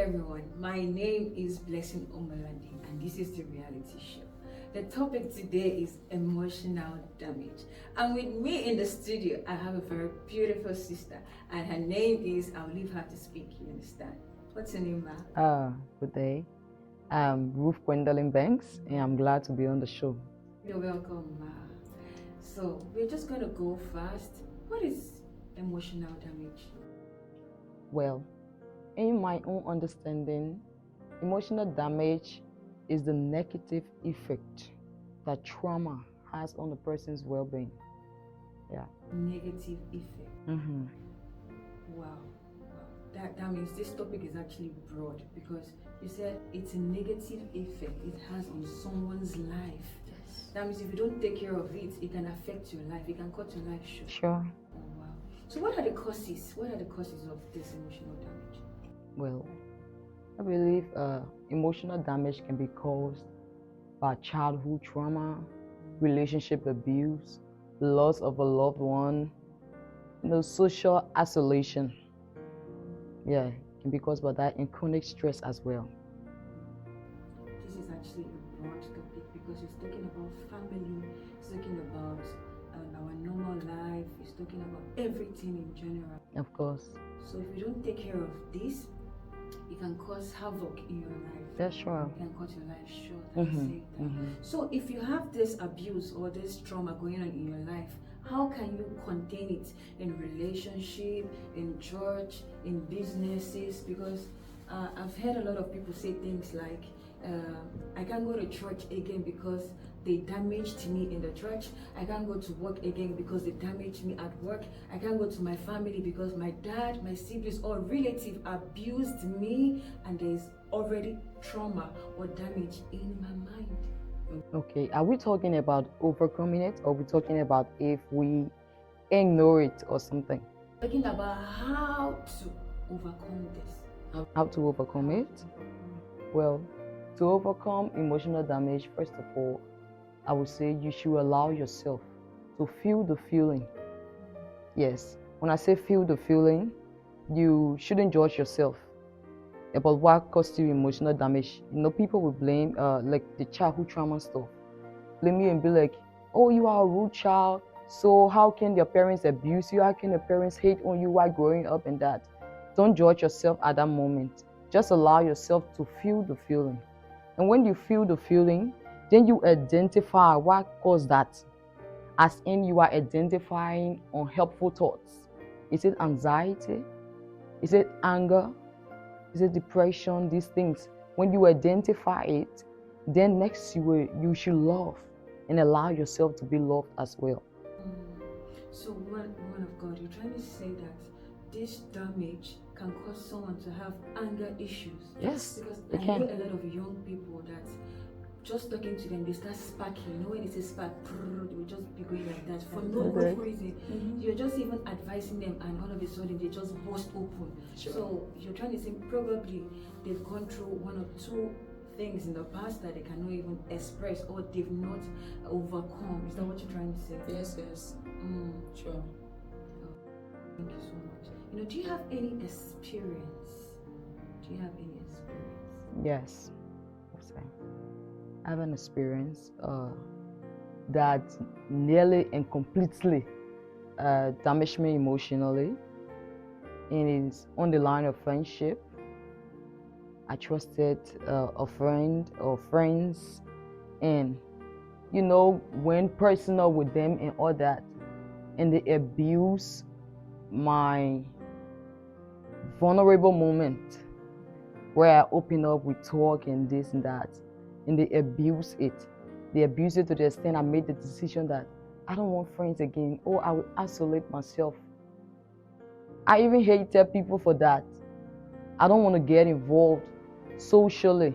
everyone, my name is Blessing Omalandi and this is the reality show. The topic today is emotional damage. And with me in the studio, I have a very beautiful sister and her name is, I'll leave her to speak, you understand? What's your name, ma? Good day. I'm Ruth Gwendolyn Banks, and I'm glad to be on the show. You're welcome, ma. So we're just going to go fast. What is emotional damage? Well, in my own understanding, emotional damage is the negative effect that trauma has on the person's well-being. Yeah. Negative effect. Mm-hmm. Wow. That means this topic is actually broad because you said it's a negative effect it has on someone's life. Yes. That means if you don't take care of it, it can affect your life. It can cut your life short. Sure. Oh, wow. So what are the causes? What are the causes of this emotional damage? Well, I believe emotional damage can be caused by childhood trauma, relationship abuse, loss of a loved one, social isolation. Yeah, it can be caused by that, and chronic stress as well. This is actually a broad topic because it's talking about family, it's talking about our normal life, it's talking about everything in general. Of course. So if you don't take care of this, it can cause havoc in your life. That's sure. It can cut your life short. So if you have this abuse or this trauma going on in your life, how can you contain it in relationship, in church, in businesses? Because I've heard a lot of people say things like, I can't go to church again because they damaged me in the church. I can't go to work again because they damaged me at work. I can't go to my family because my dad, my siblings, or relative abused me, and there's already trauma or damage in my mind. Okay, are we talking about overcoming it, or are we talking about if we ignore it or something? Talking about how to overcome this. How to overcome it? Well, to overcome emotional damage, first of all, I would say you should allow yourself to feel the feeling. Yes, when I say feel the feeling, you shouldn't judge yourself about what caused you emotional damage. People will blame like the childhood trauma stuff. Blame you and be like, oh, you are a rude child, so how can your parents abuse you? How can your parents hate on you while growing up and that? Don't judge yourself at that moment. Just allow yourself to feel the feeling. And when you feel the feeling, then you identify what caused that. As in, you are identifying unhelpful thoughts. Is it anxiety? Is it anger? Is it depression? These things. When you identify it, then next you should love and allow yourself to be loved as well. So, woman of God, you're trying to say that this damage can cause someone to have anger issues. Yes, because it I can. know a lot of young people that just talking to them, they start sparking. You know, when they say spark, they will just be going like that for no good reason. You're just even advising them, and all of a sudden they just burst open. Sure. So you're trying to say probably they've gone through one or two things in the past that they cannot even express or they've not overcome. Is that what you're trying to say? Yes. Sure. Oh, thank you so much. Do you have any experience? Yes. I have an experience that nearly and completely damaged me emotionally, and it's on the line of friendship. I trusted a friend or friends, and went personal with them and all that, and they abuse my vulnerable moment where I open up with talk and this and that, and they abuse it. They abuse it to the extent I made the decision that I don't want friends again. Oh, I will isolate myself. I even hated people for that. I don't want to get involved socially.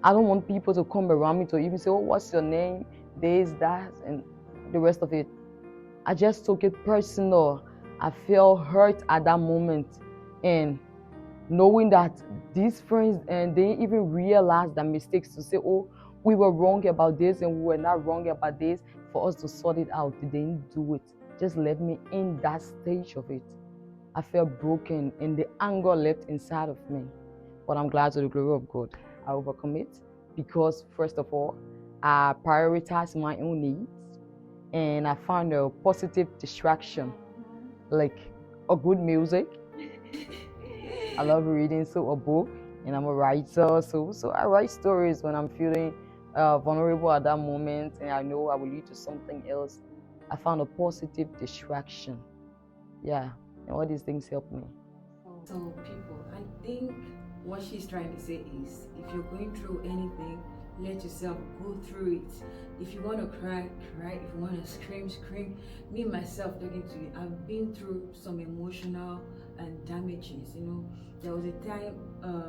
I don't want people to come around me to even say, oh, what's your name? This, that, and the rest of it. I just took it personal. I felt hurt at that moment. And knowing that these friends, and they even realized their mistakes to say, oh, we were wrong about this and we were not wrong about this, for us to sort it out. They didn't do it. Just left me in that stage of it. I felt broken and the anger left inside of me. but I'm glad to the glory of God. I overcome it because, first of all, I prioritize my own needs and I found a positive distraction, like a good music. I love reading, so a book, and I'm a writer, so I write stories when I'm feeling vulnerable at that moment, and I know I will lead to something else. I found a positive distraction. Yeah, and all these things help me. So people, I think what she's trying to say is, if you're going through anything, let yourself go through it. If you want to cry, cry. If you want to scream, scream. Me myself talking to you, I've been through some emotional and damages. There was a time,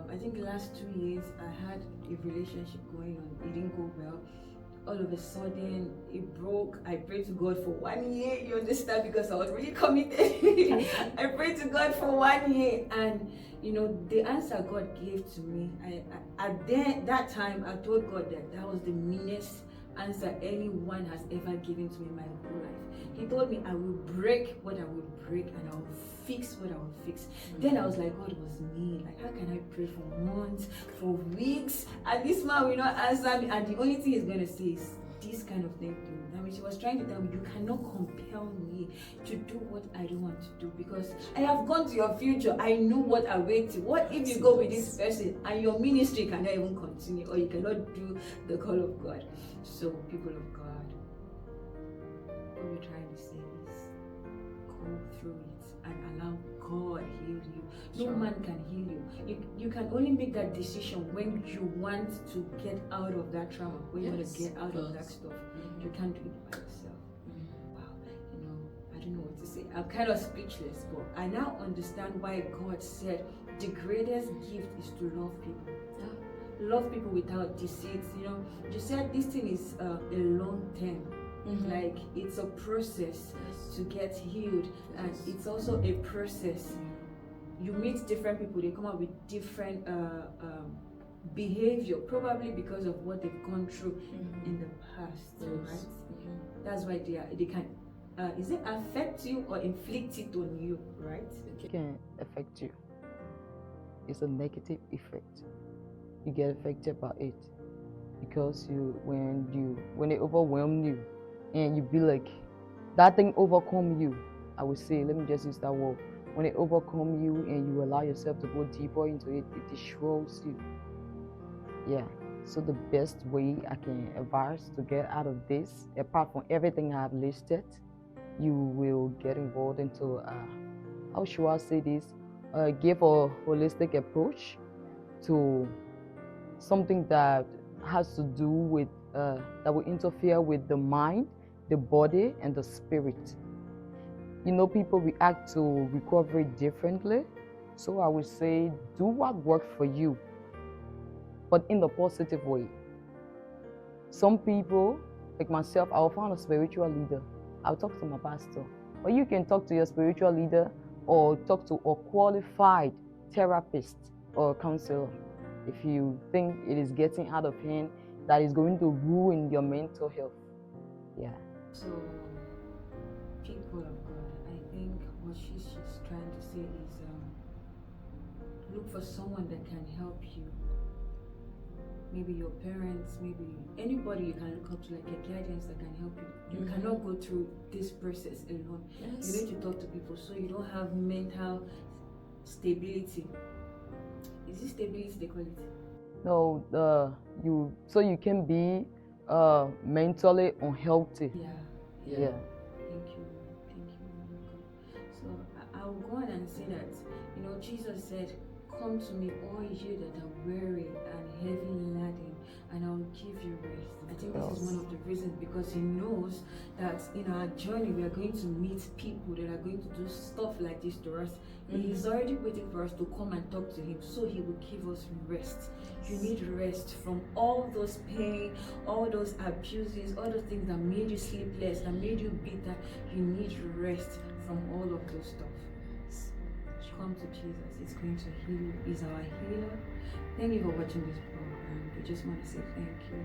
I think last 2 years, I had a relationship going on. It didn't go well. All of a sudden it broke. I prayed to God for 1 year, you understand, because I was really committed. I prayed to God for 1 year, and the answer God gave to me, at that time I told God that was the meanest answer anyone has ever given to me in my whole life. He told me I will break what I will break and I will fix what I will fix. Then I was like, God was mean. Like, how can I pray for months, for weeks, and this man will not answer me? And the only thing he's going to say is this kind of thing. I mean, she was trying to tell me, you cannot compel me to do what I don't want to do, because I have gone to your future. I know what awaits you. What if you go with this person and your ministry cannot even continue, or you cannot do the call of God? So, people of God, what we're trying to say is, go through it and allow God heal you. No man can heal you. You can only make that decision when you want to get out of that trauma, when you want to get out of that stuff. You can't do it by yourself. Wow, I don't know what to say. I'm kind of speechless, but I now understand why God said the greatest gift is to love people. Love people without deceit. You said this thing is a long term. Like, it's a process to get healed, and it's also a process. You meet different people, they come up with different behavior, probably because of what they've gone through in the past, right? That's why they can is it affect you or inflict it on you, right? It can affect you. It's a negative effect. You get affected by it because when it overwhelm you and you be like, that thing overcome you. I would say, let me just use that word. When it overcome you and you allow yourself to go deeper into it, it destroys you. Yeah. So the best way I can advise to get out of this, apart from everything I've listed, you will get involved into how should I say this? Give a holistic approach to something that has to do with that will interfere with the mind, the body, and the spirit. People react to recovery differently, so I would say do what works for you, but in the positive way. Some people, like myself, I will find a spiritual leader. I'll talk to my pastor, or you can talk to your spiritual leader or talk to a qualified therapist or counselor if you think it is getting out of hand, that is going to ruin your mental health. Yeah. So, people of God, I think what she's trying to say is look for someone that can help you. Maybe your parents, maybe anybody you can look up to, like a guidance that can help you. You cannot go through this process alone. You need to talk to people so you don't have mental stability. Is it stability they call it? No, you can be mentally unhealthy. Yeah. Thank you. So I'll go on and say that, Jesus said, come to me, all you that are weary and heavy laden, and I will give you rest. I think this is one of the reasons, because he knows that in our journey we are going to meet people that are going to do stuff like this to us. He's already waiting for us to come and talk to him, so he will give us rest. You need rest from all those pain, all those abuses, all those things that made you sleepless, that made you bitter. You need rest from all of those stuff. Come to Jesus. It's going to heal you. He's our healer. Thank you for watching this program. We just want to say thank you.